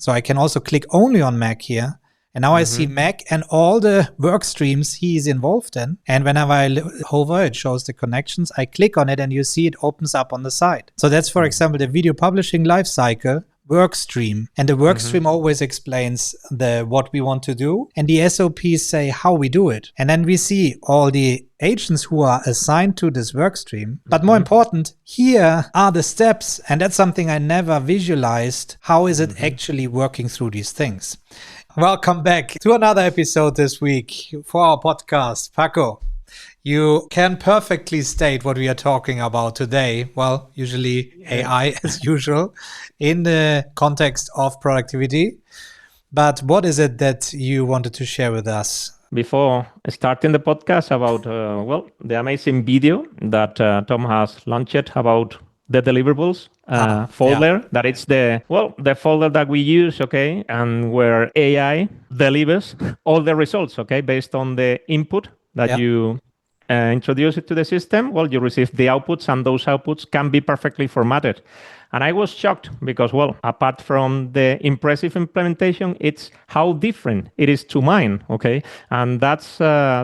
So I can also click only on Mac here. And now I see Mac and all the work streams he is involved in. And whenever I hover, it shows the connections. I click on it and you see it opens up on the side. So that's, for example, the video publishing lifecycle workstream. And the workstream always explains what we want to do. And the SOPs say how we do it. And then we see all the agents who are assigned to this workstream. But more important, here are the steps. And that's something I never visualized. How is it actually working through these things? Welcome back to another episode this week for our podcast. Paco, you can perfectly state what we are talking about today. Well, usually AI as usual in the context of productivity. But what is it that you wanted to share with us? Before starting the podcast about, the amazing video that Tom has launched about the deliverables folder, that it's the folder that we use, okay, and where AI delivers all the results, okay, based on the input that you introduce it to the system. Well, you receive the outputs, and those outputs can be perfectly formatted. And I was shocked because, apart from the impressive implementation, it's how different it is to mine, okay? And that's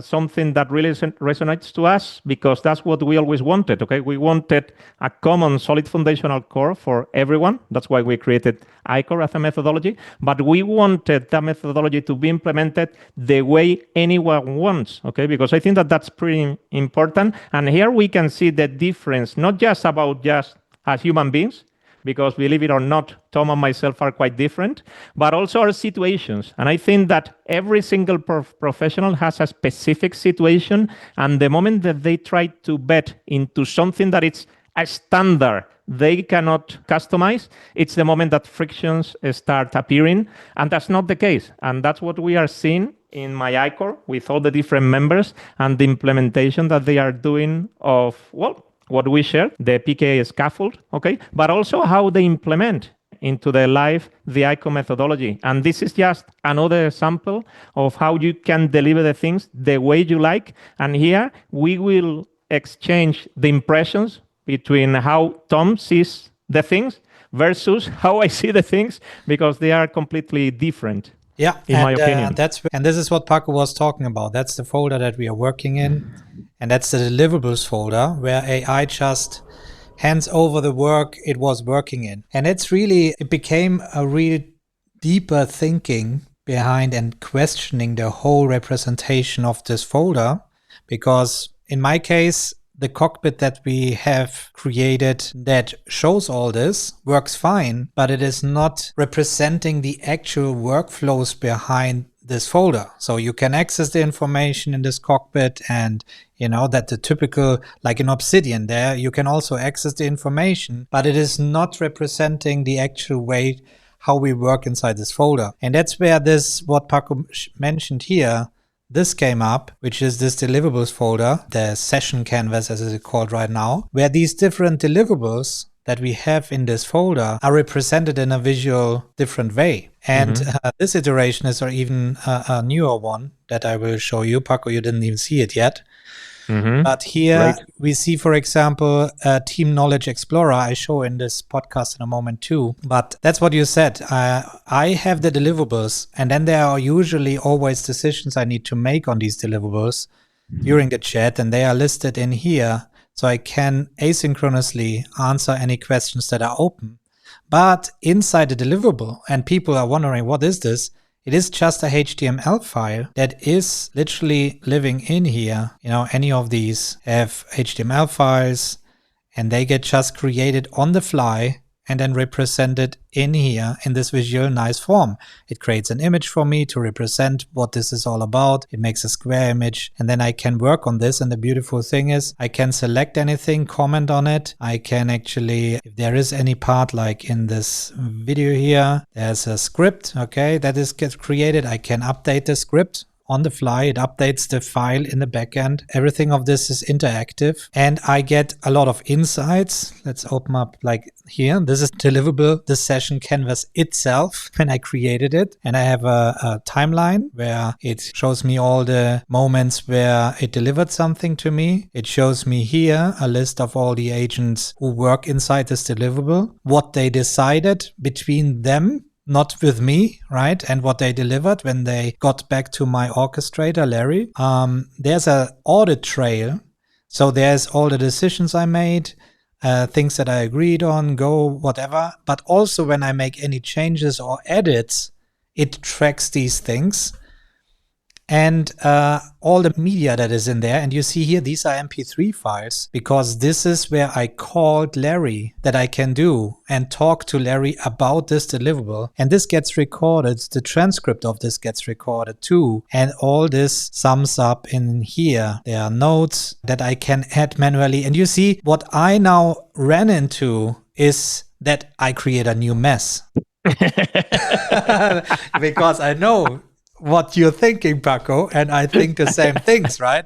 something that really resonates to us because that's what we always wanted, okay? We wanted a common solid foundational core for everyone. That's why we created ICOR as a methodology. But we wanted that methodology to be implemented the way anyone wants, okay? Because I think that that's pretty important. And here we can see the difference, not just as human beings, because believe it or not, Tom and myself are quite different, but also our situations. And I think that every single professional has a specific situation, and the moment that they try to bet into something that it's a standard they cannot customize, it's the moment that frictions start appearing, and that's not the case. And that's what we are seeing in myICOR with all the different members and the implementation that they are doing of, what we share, the PKA scaffold, okay, but also how they implement into the ICOR methodology. And this is just another example of how you can deliver the things the way you like. And here we will exchange the impressions between how Tom sees the things versus how I see the things, because they are completely different. Yeah, in my opinion. This is what Paco was talking about. That's the folder that we are working in. And that's the deliverables folder where AI just hands over the work it was working in. And it became a really deeper thinking behind and questioning the whole representation of this folder. Because in my case, the cockpit that we have created that shows all this works fine, but it is not representing the actual workflows behind this folder. So you can access the information in this cockpit, and that the typical, like in Obsidian there, you can also access the information, but it is not representing the actual way how we work inside this folder. And that's where what Paco mentioned here, this came up, which is this deliverables folder, the session canvas as it's called right now, where these different deliverables that we have in this folder are represented in a visual different way. And this iteration is even a newer one that I will show you. Paco, you didn't even see it yet. But here we see, for example, Team Knowledge Explorer. I show in this podcast in a moment too. But that's what you said. I have the deliverables, and then there are usually always decisions I need to make on these deliverables during the chat, and they are listed in here. So I can asynchronously answer any questions that are open. But inside the deliverable, and people are wondering, what is this? It is just a HTML file that is literally living in here. Any of these have HTML files, and they get just created on the fly and then represented in here in this visual nice form. It creates an image for me to represent what this is all about. It makes a square image, and then I can work on this. And the beautiful thing is I can select anything, comment on it. I can actually, if there is any part like in this video here, there's a script, okay, that gets created. I can update the script on the fly. It updates the file in the backend. Everything of this is interactive, and I get a lot of insights. Let's open up like here. This is deliverable, the session canvas itself when I created it. And I have a timeline where it shows me all the moments where it delivered something to me. It shows me here a list of all the agents who work inside this deliverable, what they decided between them not with me, right? And what they delivered when they got back to my orchestrator, Larry. There's an audit trail. So there's all the decisions I made, things that I agreed on, go, whatever. But also when I make any changes or edits, it tracks these things. And all the media that is in there. And you see here, these are MP3 files, because this is where I called Larry that I can do and talk to Larry about this deliverable. And this gets recorded. The transcript of this gets recorded too. And all this sums up in here. There are notes that I can add manually. And you see, what I now ran into is that I create a new mess. Because I know what you're thinking, Paco, and I think the same things, right?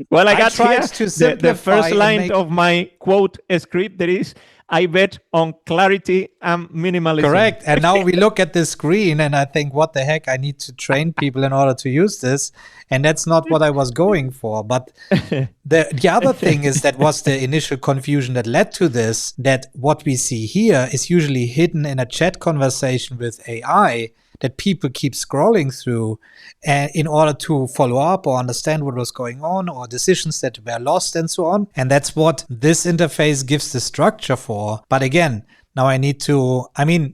Well, I got tried here to simplify the first line of my quote script. That is, I bet on clarity and minimalism. Correct. And now we look at the screen and I think, what the heck? I need to train people in order to use this. And that's not what I was going for. But the other thing is that was the initial confusion that led to this, that what we see here is usually hidden in a chat conversation with AI that people keep scrolling through in order to follow up or understand what was going on, or decisions that were lost and so on. And that's what this interface gives the structure for. But again, now I need to,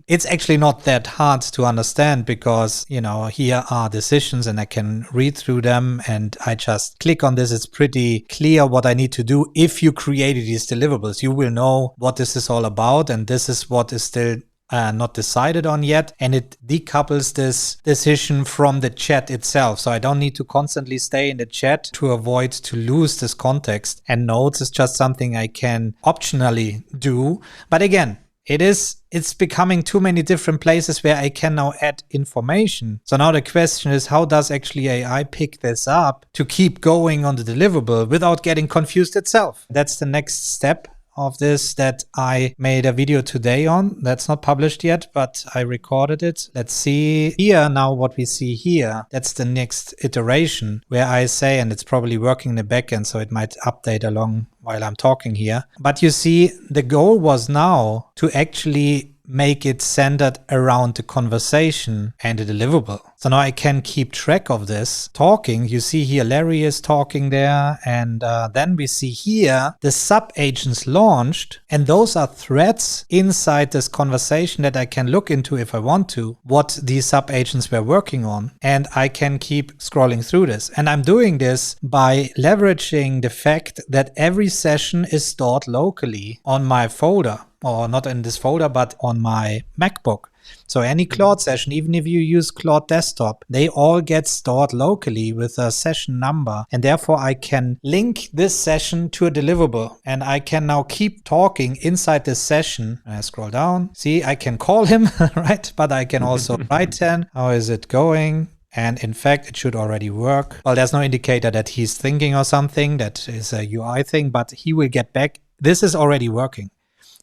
it's actually not that hard to understand, because, here are decisions and I can read through them and I just click on this. It's pretty clear what I need to do. If you created these deliverables, you will know what this is all about. And this is what is still not decided on yet, and it decouples this decision from the chat itself. So I don't need to constantly stay in the chat to avoid to lose this context. And notes is just something I can optionally do. But again, it's becoming too many different places where I can now add information. So now the question is, how does actually AI pick this up to keep going on the deliverable without getting confused itself? That's the next step of this that I made a video today on. That's not published yet, but I recorded it. Let's see here now what we see here. That's the next iteration where I say, and it's probably working in the backend, so it might update along while I'm talking here. But you see, the goal was now to actually make it centered around the conversation and the deliverable. So now I can keep track of this talking. You see here, Larry is talking there. And then we see here the sub-agents launched. And those are threads inside this conversation that I can look into if I want to, what these sub-agents were working on. And I can keep scrolling through this. And I'm doing this by leveraging the fact that every session is stored locally on my folder. Or not in this folder, but on my MacBook. So any Claude session, even if you use Claude Desktop, they all get stored locally with a session number. And therefore I can link this session to a deliverable. And I can now keep talking inside this session. And I scroll down. See, I can call him, right? But I can also write 10. How is it going? And in fact, it should already work. Well, there's no indicator that he's thinking or something. That is a UI thing, but he will get back. This is already working.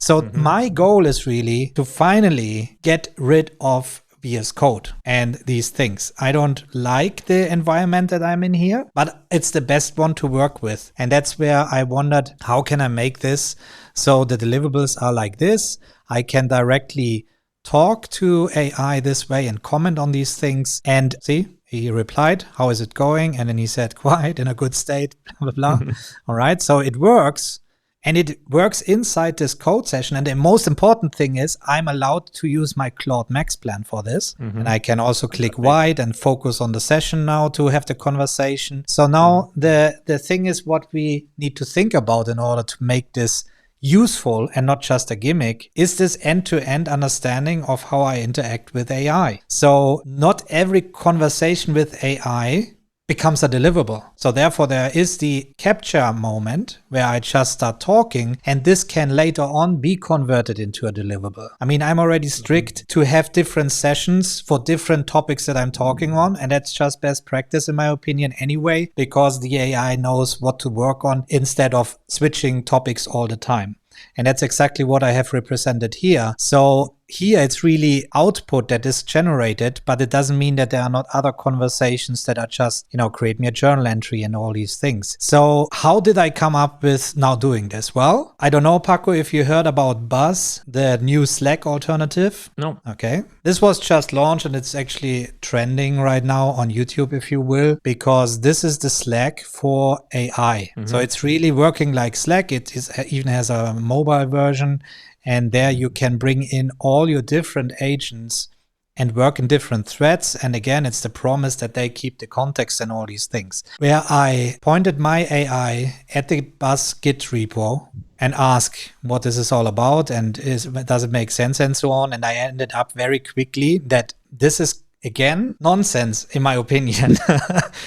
So my goal is really to finally get rid of VS Code and these things. I don't like the environment that I'm in here, but it's the best one to work with. And that's where I wondered, how can I make this so the deliverables are like this? I can directly talk to AI this way and comment on these things. And see, he replied, how is it going? And then he said, quite in a good state, blah, blah, blah. All right, so it works. And it works inside this code session. And the most important thing is I'm allowed to use my Claude Max plan for this. And I can also click wide and focus on the session now to have the conversation. So now the thing is what we need to think about in order to make this useful and not just a gimmick is this end-to-end understanding of how I interact with AI. So not every conversation with AI becomes a deliverable. So therefore there is the capture moment where I just start talking, and this can later on be converted into a deliverable. I mean, I'm already strict to have different sessions for different topics that I'm talking on, and that's just best practice in my opinion anyway, because the AI knows what to work on instead of switching topics all the time. And that's exactly what I have represented here. So here it's really output that is generated, but it doesn't mean that there are not other conversations that are just, create me a journal entry and all these things. So how did I come up with now doing this? Well, I don't know, Paco, if you heard about Buzz, the new Slack alternative. No. Okay. This was just launched and it's actually trending right now on YouTube, if you will, because this is the Slack for AI. Mm-hmm. So it's really working like Slack. It even has a mobile version, and there you can bring in all your different agents and work in different threads. And again, it's the promise that they keep the context and all these things. Where I pointed my AI at the Buzz Git repo and ask what this is all about and does it make sense and so on. And I ended up very quickly that this is, again, nonsense, in my opinion,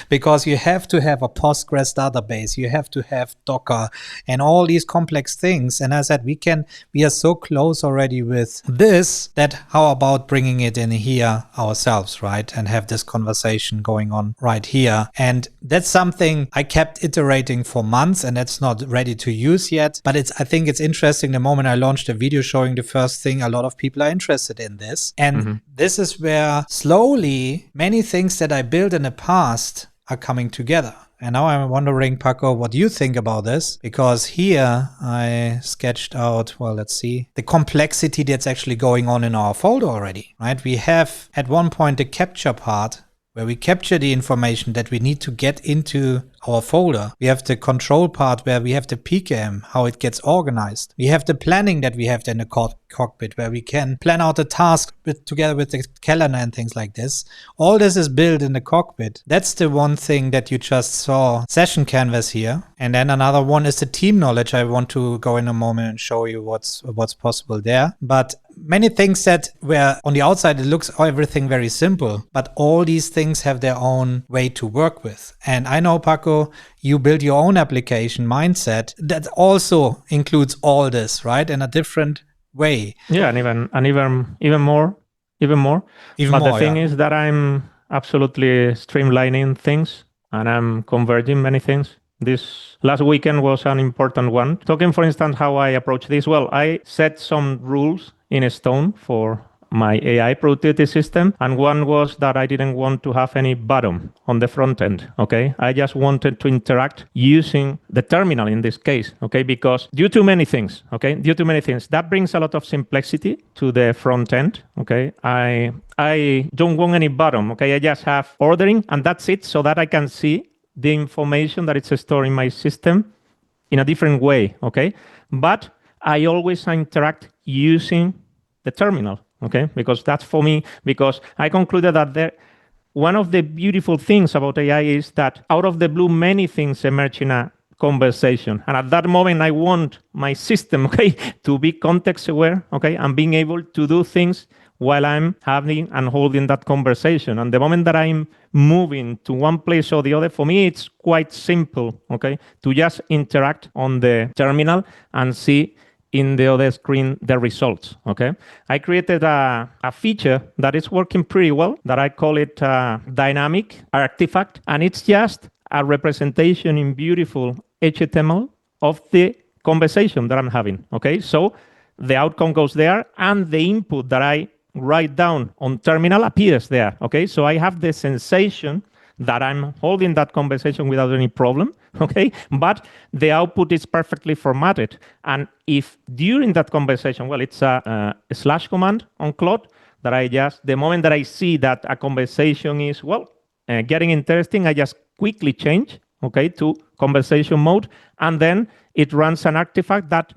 because you have to have a Postgres database, you have to have Docker and all these complex things. And as I said, we are so close already with this that how about bringing it in here ourselves, right? And have this conversation going on right here. And that's something I kept iterating for months, and that's not ready to use yet. But I think it's interesting. The moment I launched a video showing the first thing, a lot of people are interested in this. And this is where slowly many things that I built in the past are coming together. And now I'm wondering, Paco, what you think about this? Because here I sketched out, well, let's see, the complexity that's actually going on in our folder already, right? We have at one point the capture part where we capture the information that we need to get into our folder. We have the control part where we have the PKM, how it gets organized. We have the planning that we have in the cockpit where we can plan out a task together with the calendar and things like this. All this is built in the cockpit. That's the one thing that you just saw, session canvas here. And then another one is the team knowledge. I want to go in a moment and show you what's possible there. But many things that where on the outside it looks everything very simple, but all these things have their own way to work with. And I know, Paco, you build your own application mindset that also includes all this, right? In a different way. Yeah, and even more. But the thing is that I'm absolutely streamlining things and I'm converging many things. This last weekend was an important one. Talking, for instance, how I approach this. Well, I set some rules in stone for my AI productivity system. And one was that I didn't want to have any button on the front end, okay? I just wanted to interact using the terminal in this case, okay? Because due to many things, that brings a lot of simplicity to the front end, okay? I don't want any button, okay? I just have ordering and that's it, so that I can see the information that it's stored in my system in a different way, okay? But I always interact using the terminal, okay? Because that's for me, because I concluded that one of the beautiful things about AI is that out of the blue, many things emerge in a conversation. And at that moment, I want my system, okay, to be context aware, okay, and being able to do things while I'm having and holding that conversation. And the moment that I'm moving to one place or the other, for me, it's quite simple, okay, to just interact on the terminal and see in the other screen the results, okay? I created a feature that is working pretty well, that I call it dynamic artifact, and it's just a representation in beautiful HTML of the conversation that I'm having, okay? So the outcome goes there, and the input that I write down on terminal appears there, okay? So I have the sensation that I'm holding that conversation without any problem, okay? But the output is perfectly formatted. And if during that conversation, well, it's a slash command on Claude that the moment that I see that a conversation is, getting interesting, I just quickly change, okay, to conversation mode. And then it runs an artifact that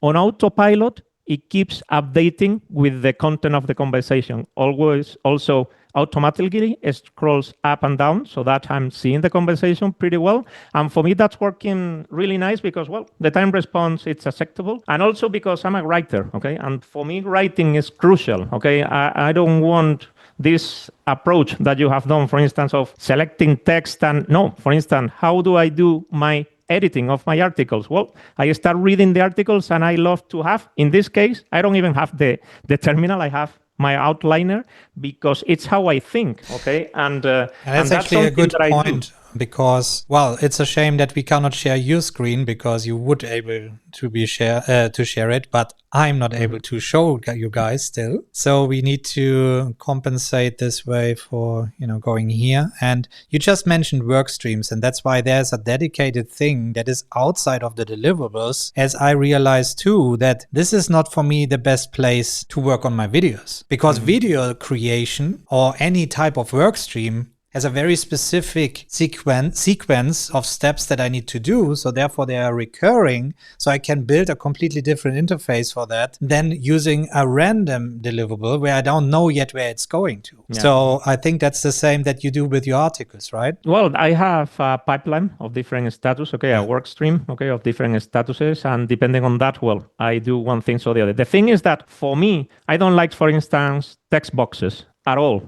on autopilot, it keeps updating with the content of the conversation. Always also automatically scrolls up and down so that I'm seeing the conversation pretty well. And for me, that's working really nice because, the time response, it's acceptable. And also because I'm a writer, okay? And for me, writing is crucial, okay? I don't want this approach that you have done, for instance, of selecting text for instance, how do I do my editing of my articles? Well, I start reading the articles and I love to have, in this case, I don't even have the terminal, I have my outliner because it's how I think, okay? And that's actually a good point, because, well, it's a shame that we cannot share your screen because you would able to share it, but I'm not able to show you guys still. So we need to compensate this way for, going here. And you just mentioned workstreams, and that's why there's a dedicated thing that is outside of the deliverables, as I realized too that this is not for me the best place to work on my videos, because video creation or any type of workstream has a very specific sequence of steps that I need to do. So therefore they are recurring. So I can build a completely different interface for that than using a random deliverable where I don't know yet where it's going to. Yeah. So I think that's the same that you do with your articles, right? Well, I have a pipeline of different status, a work stream, of different statuses. And depending on that, I do one thing or the other. The thing is that for me, I don't like, for instance, text boxes at all,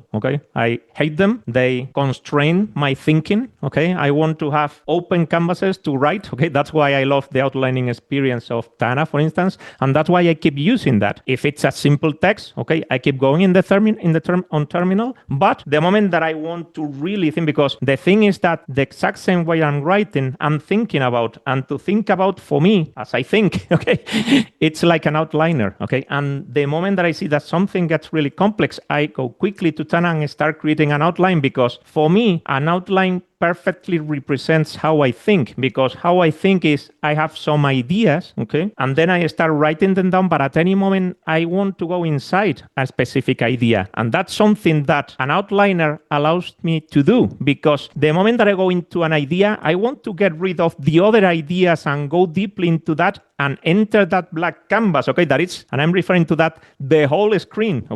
I hate them. They constrain my thinking, I want to have open canvases to write, That's why I love the outlining experience of Tana, for instance, and that's why I keep using that. If it's a simple text, I keep going on terminal, but the moment that I want to really think, because the thing is that the exact same way I'm writing, I'm thinking about, and to think about for me, as I think, it's like an outliner, and the moment that I see that something gets really complex, I go quickly to Tana and start creating an outline, because for me, an outline perfectly represents how I think, because how I think is I have some ideas, and then I start writing them down, but at any moment I want to go inside a specific idea. And that's something that an outliner allows me to do, because the moment that I go into an idea, I want to get rid of the other ideas and go deeply into that and enter that black canvas, that is, and I'm referring to that, the whole screen,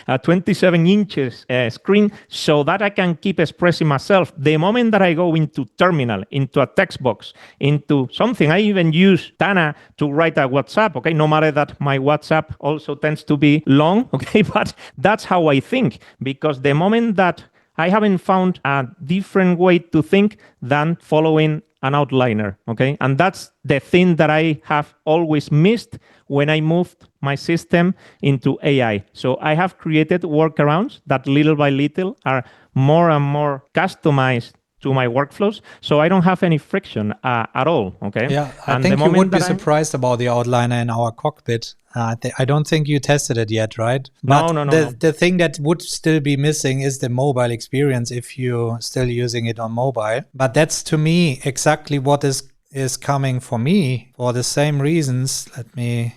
a 27 inches screen, so that I can keep expressing myself. The moment that I go into terminal, into a text box, into something, I even use Tana to write a WhatsApp, no matter that my WhatsApp also tends to be long, but that's how I think, because the moment that I haven't found a different way to think than following an outliner, And that's the thing that I have always missed when I moved my system into AI. So I have created workarounds that little by little are more and more customized to my workflows, so I don't have any friction at all, Yeah, I think you would be surprised about the outliner in our cockpit. I don't think you tested it yet, right? But No. The thing that would still be missing is the mobile experience if you're still using it on mobile. But that's, to me, exactly what is coming for me for the same reasons. The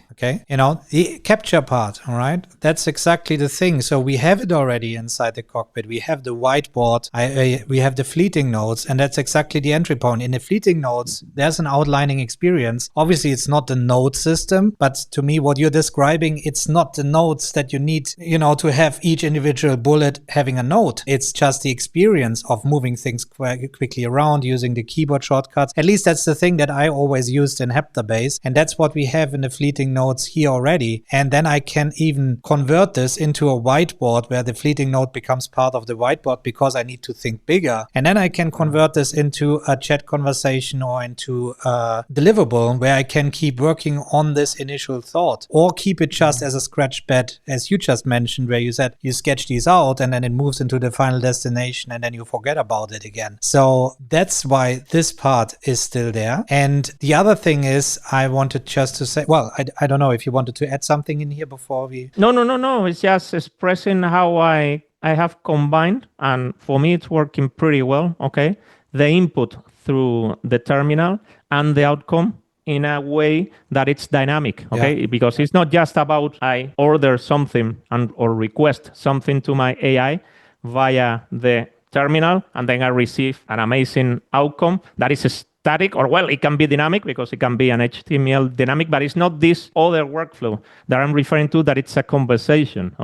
capture part, all right? That's exactly the thing. So we have it already inside the cockpit. We have the whiteboard. We have the fleeting nodes, and that's exactly the entry point. In the fleeting nodes, there's an outlining experience. Obviously, it's not the node system, but to me, what you're describing, it's not the nodes that you need, to have each individual bullet having a node. It's just the experience of moving things quickly around using the keyboard shortcuts. At least that's the thing that I always used in Heptabase, and that's what we have in the fleeting nodes here already. And then I can even convert this into a whiteboard where the fleeting node becomes part of the whiteboard because I need to think bigger. And then I can convert this into a chat conversation or into a deliverable where I can keep working on this initial thought, or keep it just as a scratch pad, as you just mentioned, where you said you sketch these out and then it moves into the final destination and then you forget about it again. So that's why this part is still there. And the other thing is, I wanted just to say, I don't know if you wanted to add something in here before we... No. It's just expressing how I have combined, and for me, it's working pretty well, the input through the terminal and the outcome in a way that it's dynamic, Because it's not just about I order something or request something to my AI via the terminal, and then I receive an amazing outcome that is static, or it can be dynamic because it can be an HTML dynamic, but it's not this other workflow that I'm referring to, that it's a conversation,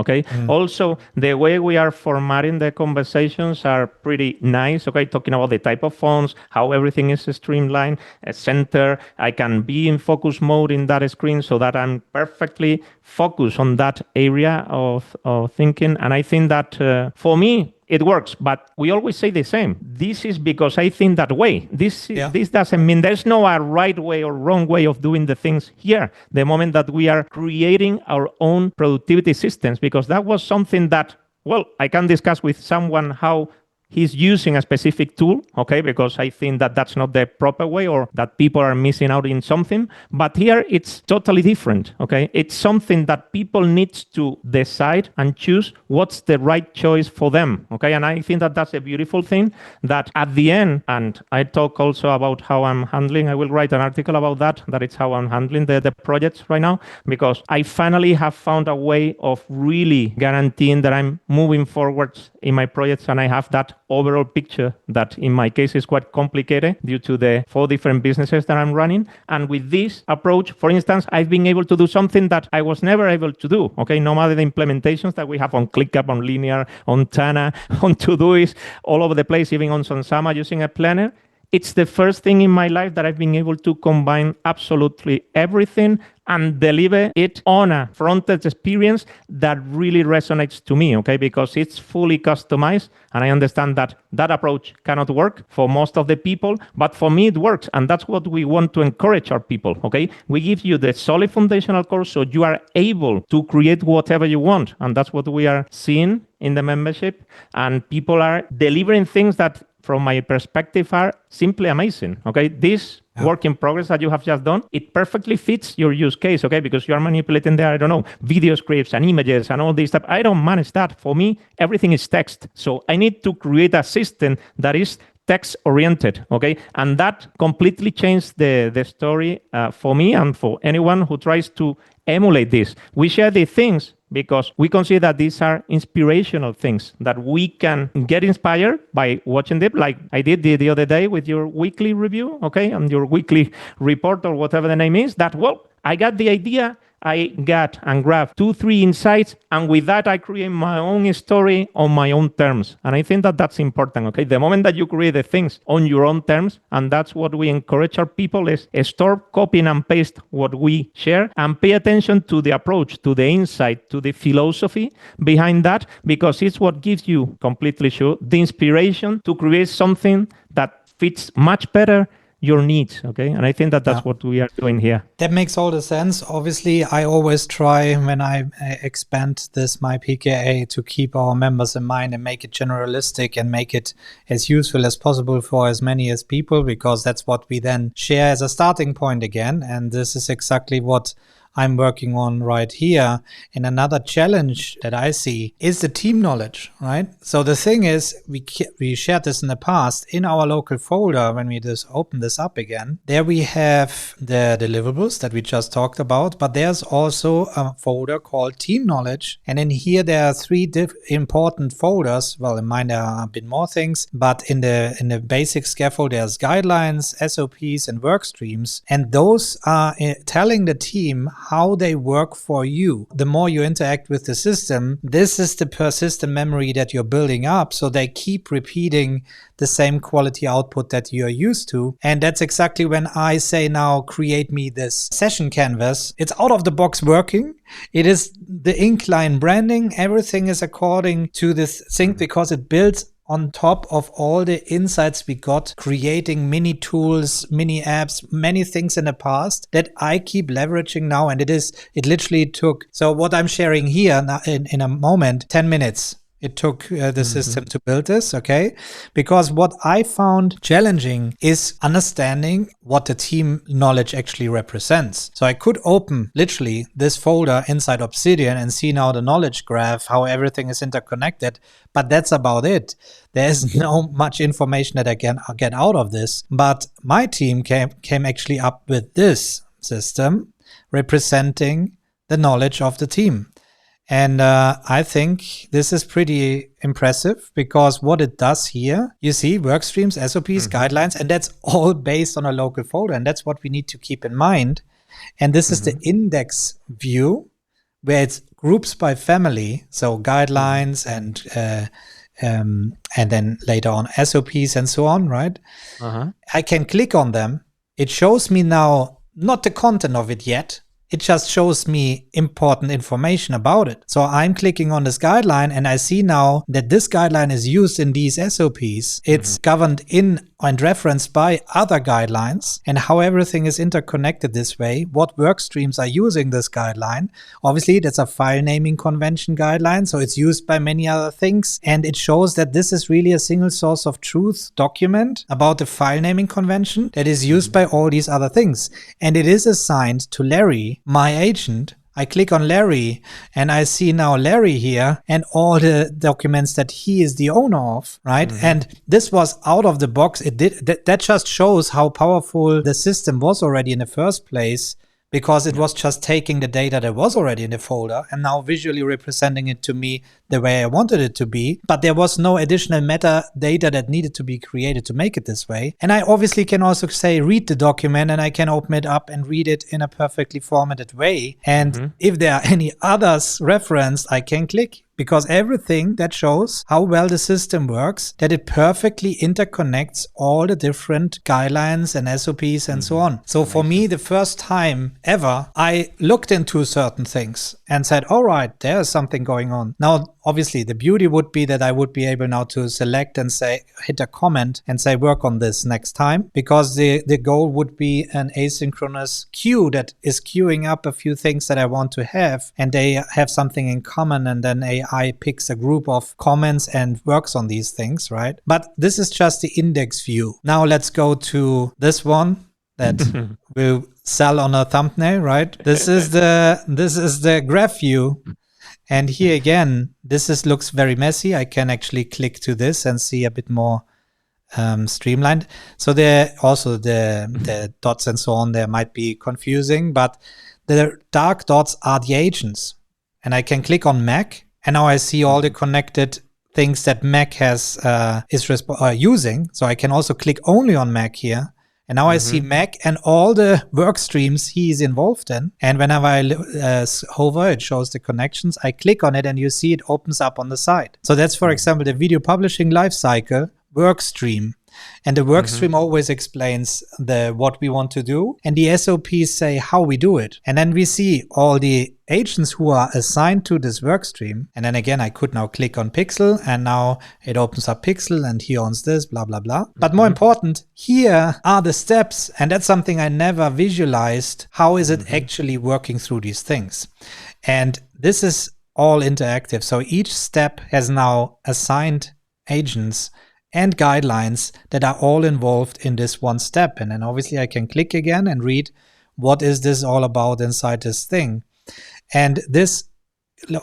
Also, the way we are formatting the conversations are pretty nice, Talking about the type of fonts, how everything is streamlined, center. I can be in focus mode in that screen so that I'm perfectly focused on that area of thinking. And I think that for me, it works, but we always say the same. This is because I think that way. This doesn't mean there's no a right way or wrong way of doing the things here. The moment that we are creating our own productivity systems, because that was something that, I can discuss with someone how he's using a specific tool, okay, because I think that that's not the proper way or that people are missing out in something. But here it's totally different, okay? It's something that people need to decide and choose what's the right choice for them, okay? And I think that that's a beautiful thing that at the end, and I talk also about how I'm handling, I will write an article about that it's how I'm handling the projects right now, because I finally have found a way of really guaranteeing that I'm moving forwards in my projects and I have that overall picture that in my case is quite complicated due to the 4 different businesses that I'm running. And with this approach, for instance, I've been able to do something that I was never able to do, okay? No matter the implementations that we have on ClickUp, on Linear, on Tana, on Todoist, all over the place, even on Sonsama using a planner. It's the first thing in my life that I've been able to combine absolutely everything and deliver it on a front-end experience that really resonates to me, okay? Because it's fully customized, and I understand that that approach cannot work for most of the people, but for me it works, and that's what we want to encourage our people, okay? We give you the solid foundational course so you are able to create whatever you want, and that's what we are seeing in the membership, and people are delivering things that from my perspective are simply amazing, okay? This work in progress that you have just done, it perfectly fits your use case, okay? Because you are manipulating there, I don't know, video scripts and images and all this stuff. I don't manage that. For me, everything is text. So I need to create a system that is text-oriented, okay? And that completely changed the story for me and for anyone who tries to emulate this. We share the things because we consider that these are inspirational things that we can get inspired by watching them, like I did the other day with your weekly review, okay, and your weekly report or whatever the name is, that, well, I got the idea, I got and grabbed 2-3 insights, and with that, I create my own story on my own terms. And I think that that's important, okay? The moment that you create the things on your own terms, and that's what we encourage our people is stop copying and paste what we share and pay attention to the approach, to the insight, to the philosophy behind that, because it's what gives you, completely sure, the inspiration to create something that fits much better your needs, okay? And I think that that's what we are doing here. That makes all the sense. Obviously, I always try when I expand this myPKA to keep our members in mind and make it generalistic and make it as useful as possible for as many as people, because that's what we then share as a starting point again. And this is exactly what I'm working on right here. And another challenge that I see is the team knowledge, right? So the thing is, we shared this in the past in our local folder. When we just open this up again, there we have the deliverables that we just talked about, but there's also a folder called team knowledge. And in here, there are 3 important folders. Well, in mine, there are a bit more things, but in the basic scaffold, there's guidelines, SOPs, and workstreams. And those are telling the team how they work for you. The more you interact with the system, this is the persistent memory that you're building up. So they keep repeating the same quality output that you're used to. And that's exactly when I say now, create me this session canvas. It's out of the box working. It is the incline branding. Everything is according to this thing because it builds on top of all the insights we got, creating mini tools, mini apps, many things in the past that I keep leveraging now. And it literally took, so what I'm sharing here in a moment, 10 minutes. It took the system to build this, okay? Because what I found challenging is understanding what the team knowledge actually represents. So I could open literally this folder inside Obsidian and see now the knowledge graph, how everything is interconnected, but that's about it. There's no much information that I can get out of this. But my team came actually up with this system representing the knowledge of the team. And I think this is pretty impressive because what it does here, you see workstreams, SOPs, guidelines, and that's all based on a local folder. And that's what we need to keep in mind. And this is the index view where it's groups by family. So guidelines and then later on SOPs and so on, right? I can click on them. It shows me now, not the content of it yet. It just shows me important information about it. So I'm clicking on this guideline and I see now that this guideline is used in these SOPs. It's governed in and referenced by other guidelines, and how everything is interconnected this way, what work streams are using this guideline. Obviously, that's a file naming convention guideline, so it's used by many other things, and it shows that this is really a single source of truth document about the file naming convention that is used by all these other things. And it is assigned to Larry, my agent. I click on Larry and I see now Larry here and all the documents that he is the owner of, right? And this was out of the box. It did that just shows how powerful the system was already in the first place, because it was just taking the data that was already in the folder and now visually representing it to me the way I wanted it to be. But there was no additional metadata that needed to be created to make it this way. And I obviously can also say, read the document, and I can open it up and read it in a perfectly formatted way. And if there are any others referenced, I can click. Because everything that shows how well the system works, that it perfectly interconnects all the different guidelines and SOPs and so on. So for me, the first time ever, I looked into certain things and said, all right, there's something going on. Now, obviously, the beauty would be that I would be able now to select and say, hit a comment and say, work on this next time, because the goal would be an asynchronous queue that is queuing up a few things that I want to have, and they have something in common, and then AI picks a group of comments and works on these things, right? But this is just the index view. Now let's go to this one that will sell on a thumbnail, right? This is the graph view. And here again, looks very messy. I can actually click to this and see a bit more streamlined. So there also the dots and so on there might be confusing, but the dark dots are the agents. And I can click on Mac, and now I see all the connected things that Mac is using. So I can also click only on Mac here. And now I see Mac and all the work streams he is involved in. And whenever I hover, it shows the connections. I click on it and you see it opens up on the side. So that's, for example, the video publishing lifecycle work stream. And the work stream always explains what we want to do. And the SOPs say how we do it. And then we see all the agents who are assigned to this work stream. And then again, I could now click on Pixel, and now it opens up Pixel, and he owns this, blah, blah, blah. But more important, here are the steps. And that's something I never visualized. How is it actually working through these things? And this is all interactive. So each step has now assigned agents and guidelines that are all involved in this one step. And then obviously I can click again and read what is this all about inside this thing. And this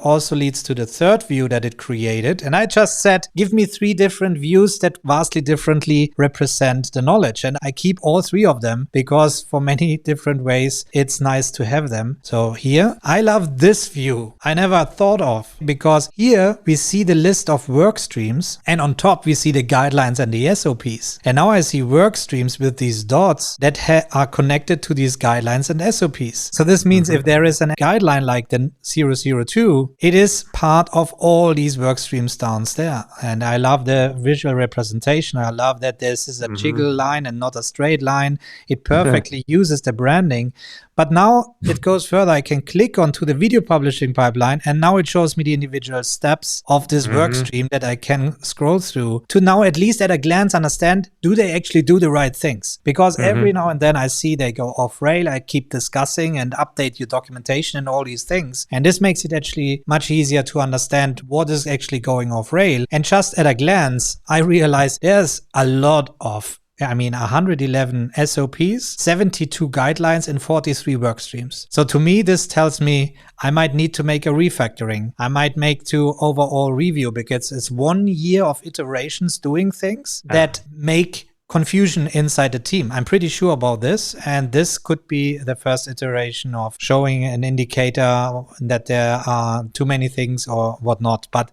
also leads to the third view that it created. And I just said, give me 3 different views that vastly differently represent the knowledge. And I keep all 3 of them because for many different ways, it's nice to have them. So here, I love this view. I never thought of, because here we see the list of work streams, and on top we see the guidelines and the SOPs. And now I see work streams with these dots that are connected to these guidelines and SOPs. So this means if there is a guideline like the 002, it is part of all these work streams down there. And I love the visual representation. I love that this is a jiggle line and not a straight line. It perfectly uses the branding. But now it goes further. I can click onto the video publishing pipeline, and now it shows me the individual steps of this work stream that I can scroll through to now at least at a glance understand, do they actually do the right things? Because every now and then I see they go off rail. I keep discussing and update your documentation and all these things. And this makes it actually much easier to understand what is actually going off rail. And just at a glance, I realize there's a lot of 111 SOPs, 72 guidelines, and 43 work streams. So to me, this tells me I might need to make a refactoring. I might make to overall review, because it's 1 year of iterations doing things that make confusion inside the team. I'm pretty sure about this, and this could be the first iteration of showing an indicator that there are too many things or whatnot. But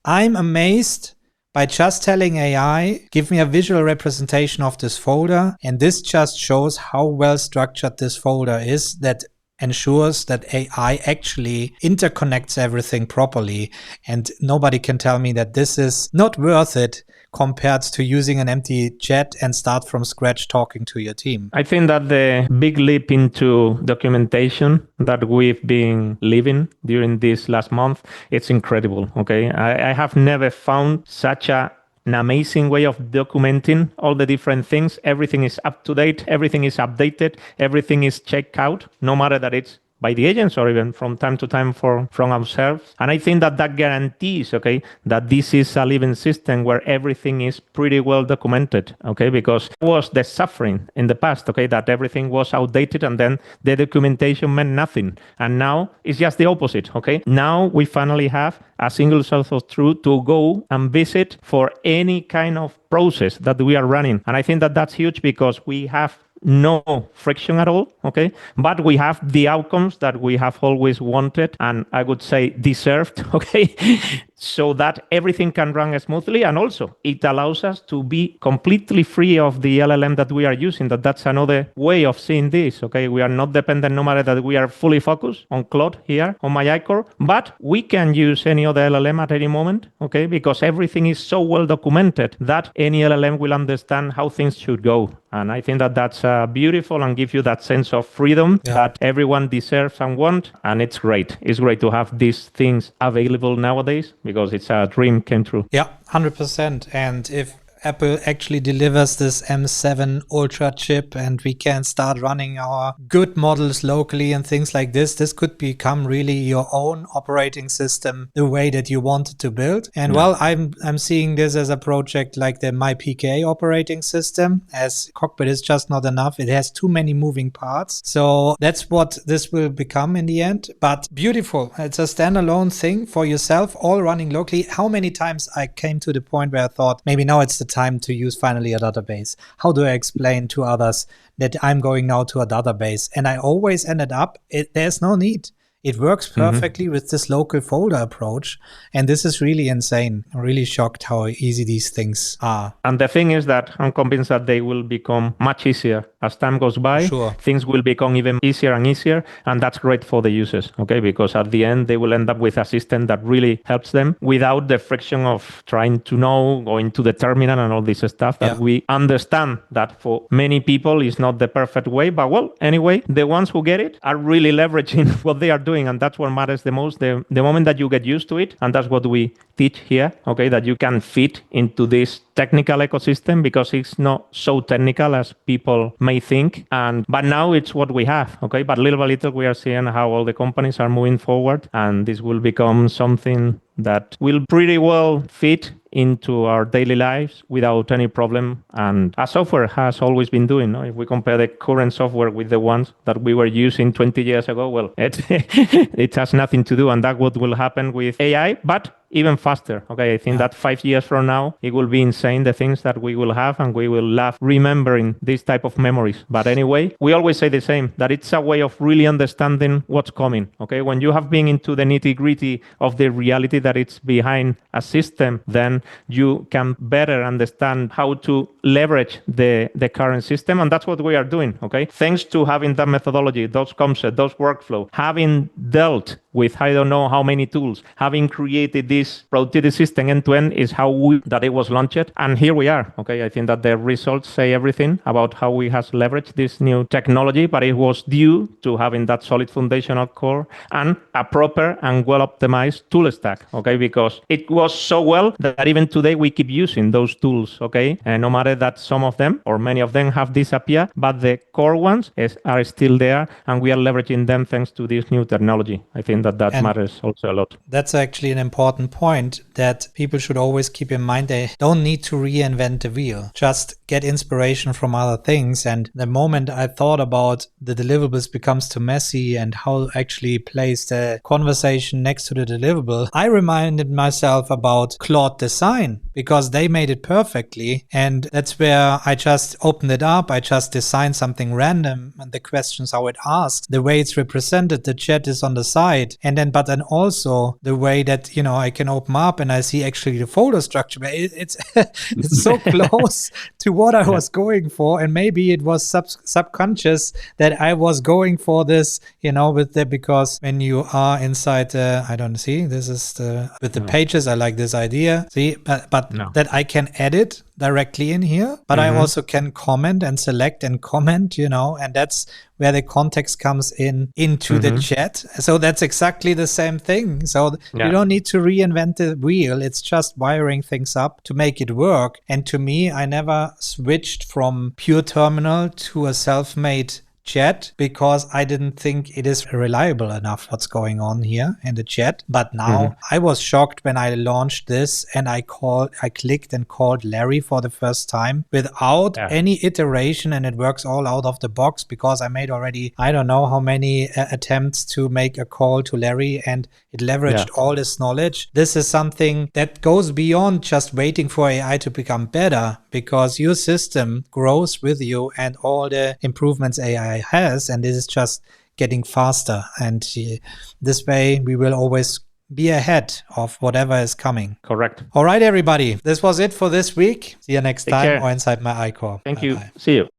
I'm amazed by just telling AI, give me a visual representation of this folder, and this just shows how well structured this folder is, that ensures that AI actually interconnects everything properly, and nobody can tell me that this is not worth it compared to using an empty chat and start from scratch talking to your team. I think that the big leap into documentation that we've been living during this last month, it's incredible, okay? I have never found such a an amazing way of documenting all the different things. Everything is up to date, everything is updated, everything is checked out, no matter that it's by the agents or even from time to time from ourselves. And I think that guarantees, okay, that this is a living system where everything is pretty well documented, okay, because it was the suffering in the past, okay, that everything was outdated and then the documentation meant nothing. And now it's just the opposite, okay? Now we finally have a single source of truth to go and visit for any kind of process that we are running. And I think that that's huge because we have no friction at all, okay? But we have the outcomes that we have always wanted and I would say deserved, okay? So that everything can run smoothly. And also it allows us to be completely free of the LLM that we are using. That's another way of seeing this, okay? We are not dependent, no matter that we are fully focused on Claude here on myICOR, but we can use any other LLM at any moment, okay? Because everything is so well documented that any LLM will understand how things should go. And I think that that's beautiful and gives you that sense of freedom that everyone deserves and wants. And it's great. It's great to have these things available nowadays because it's a dream came true. Yeah, 100%. And if Apple actually delivers this M7 Ultra chip and we can start running our good models locally and things like this could become really your own operating system the way that you wanted to build. And well, I'm seeing this as a project like the myPKA operating system, as Cockpit is just not enough. It has too many moving parts. So that's what this will become in the end. But beautiful. It's a standalone thing for yourself, all running locally. How many times I came to the point where I thought maybe now it's the time to use finally a database. How do I explain to others that I'm going now to a database? And I always ended up, there's no need. It works perfectly with this local folder approach. And this is really insane. I'm really shocked how easy these things are. And the thing is that I'm convinced that they will become much easier. As time goes by, things will become even easier and easier. And that's great for the users, okay? Because at the end, they will end up with a system that really helps them without the friction of trying to know, going to the terminal and all this stuff that we understand that for many people is not the perfect way. But well, anyway, the ones who get it are really leveraging what they are doing. And that's what matters the most. The moment that you get used to it, and that's what we teach here, okay, that you can fit into this technical ecosystem because it's not so technical as people may think. But now it's what we have, okay? But little by little, we are seeing how all the companies are moving forward, and this will become something that will pretty well fit into our daily lives without any problem. And as software has always been doing, no? If we compare the current software with the ones that we were using 20 years ago, well, it has nothing to do. And that's what will happen with AI, but even faster. Okay, I think that 5 years from now, it will be insane, the things that we will have, and we will laugh remembering these type of memories. But anyway, we always say the same, that it's a way of really understanding what's coming. Okay, when you have been into the nitty-gritty of the reality that it's behind a system, then you can better understand how to leverage the current system. And that's what we are doing. Okay, thanks to having that methodology, those concepts, those workflow, having dealt with I don't know how many tools, having created this productivity system end-to-end is how that it was launched. And here we are. Okay, I think that the results say everything about how we have leveraged this new technology, but it was due to having that solid foundational core and a proper and well-optimized tool stack. Okay, because it was so well that even today we keep using those tools. Okay, and no matter that some of them or many of them have disappeared, but the core ones are still there, and we are leveraging them thanks to this new technology. I think that matters also a lot. That's actually an important point that people should always keep in mind. They don't need to reinvent the wheel. Just get inspiration from other things. And the moment I thought about the deliverables becomes too messy and how actually place the conversation next to the deliverable, I reminded myself about Claude Design because they made it perfectly. And that's where I just opened it up. I just designed something random and the questions how it asks, the way it's represented, the chat is on the side. And then, but then also the way that, you know, I can open up and I see actually the folder structure. It's it's so close to what I was going for. And maybe it was subconscious that I was going for this, you know, with the, because when you are inside, I don't see, this is with the pages, I like this idea. See, but not that I can edit directly in here, but I also can comment and select and comment, and that's where the context comes into the chat. So that's exactly the same thing. So you don't need to reinvent the wheel. It's just wiring things up to make it work. And to me, I never switched from pure terminal to a self-made chat because I didn't think it is reliable enough what's going on here in the chat. But now I was shocked when I launched this and I clicked and called Larry for the first time without any iteration, and it works all out of the box because I made already, I don't know how many attempts to make a call to Larry, and it leveraged all this knowledge. This is something that goes beyond just waiting for AI to become better, because your system grows with you and all the improvements AI has, and this is just getting faster. And this way we will always be ahead of whatever is coming. Correct. All right, everybody. This was it for this week. See you next time or inside myICOR. Thank you. See you.